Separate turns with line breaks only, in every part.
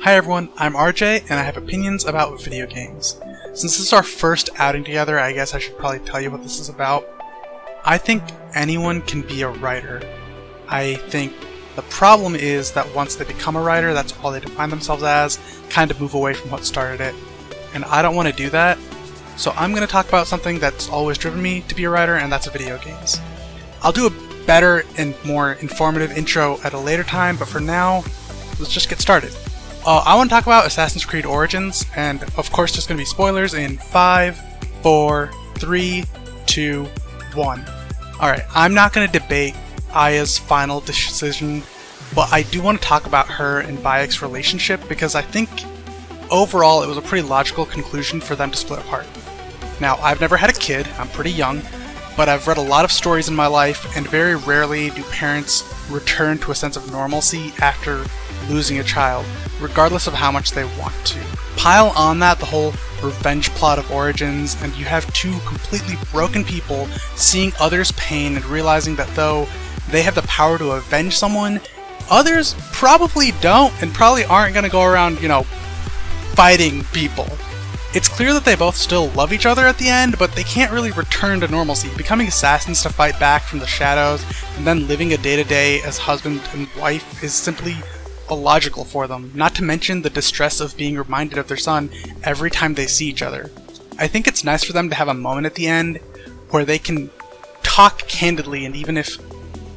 Hi everyone, I'm RJ and I have opinions about video games. Since this is our first outing together, I guess I should probably tell you what this is about. I think anyone can be a writer. I think the problem is that once they become a writer, that's all they define themselves as, kind of move away from what started it. And I don't want to do that, so I'm going to talk about something that's always driven me to be a writer, and that's video games. I'll do a better and more informative intro at a later time, but for now, let's just get started. I want to talk about Assassin's Creed Origins, and of course there's going to be spoilers in 5, 4, 3, 2, 1. Alright, I'm not going to debate Aya's final decision, but I do want to talk about her and Bayek's relationship because I think overall it was a pretty logical conclusion for them to split apart. Now, I've never had a kid, I'm pretty young, but I've read a lot of stories in my life, and very rarely do parents return to a sense of normalcy after losing a child, regardless of how much they want to. Pile on that the whole revenge plot of Origins, and you have two completely broken people seeing others' pain and realizing that though they have the power to avenge someone, others probably don't and probably aren't going to go around, fighting people. It's clear that they both still love each other at the end, but they can't really return to normalcy. Becoming assassins to fight back from the shadows, and then living a day-to-day as husband and wife is simply illogical for them, not to mention the distress of being reminded of their son every time they see each other. I think it's nice for them to have a moment at the end where they can talk candidly and even if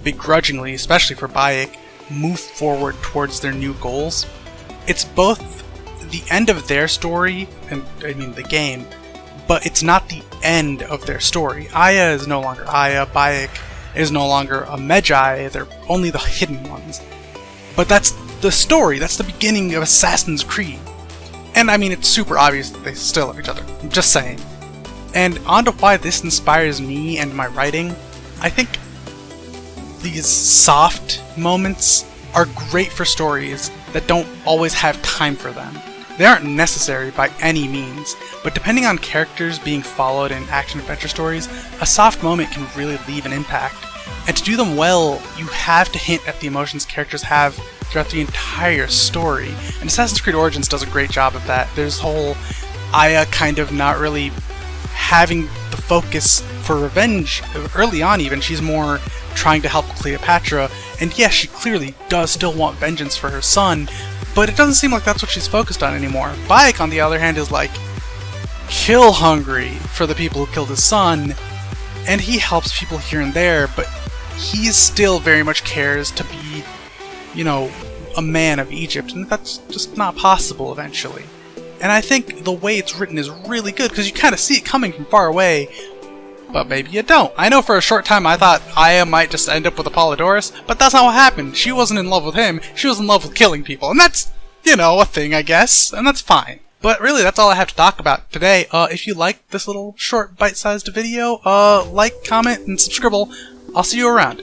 begrudgingly, especially for Bayek, move forward towards their new goals. It's both the end of their story, and the game, but it's not the end of their story. Aya is no longer Aya, Bayek is no longer a Magi, they're only the hidden ones. But that's the story, that's the beginning of Assassin's Creed. And it's super obvious that they still love each other, I'm just saying. And on to why this inspires me and my writing, I think these soft moments are great for stories that don't always have time for them. They aren't necessary by any means, but depending on characters being followed in action-adventure stories, a soft moment can really leave an impact. And to do them well, you have to hint at the emotions characters have throughout the entire story. And Assassin's Creed Origins does a great job of that. There's whole Aya kind of not really having the focus for revenge early on even. She's more trying to help Cleopatra, and yes, she clearly does still want vengeance for her son, but it doesn't seem like that's what she's focused on anymore. Bayek, on the other hand, is kill hungry for the people who killed his son, and he helps people here and there, but he still very much cares to be, a man of Egypt, and that's just not possible eventually. And I think the way it's written is really good, because you kind of see it coming from far away, but maybe you don't. I know for a short time I thought Aya might just end up with Apollodorus, but that's not what happened. She wasn't in love with him, she was in love with killing people, and that's, a thing, I guess, and that's fine. But really, that's all I have to talk about today. If you like this little short bite-sized video, like, comment, and subscribe. I'll see you around.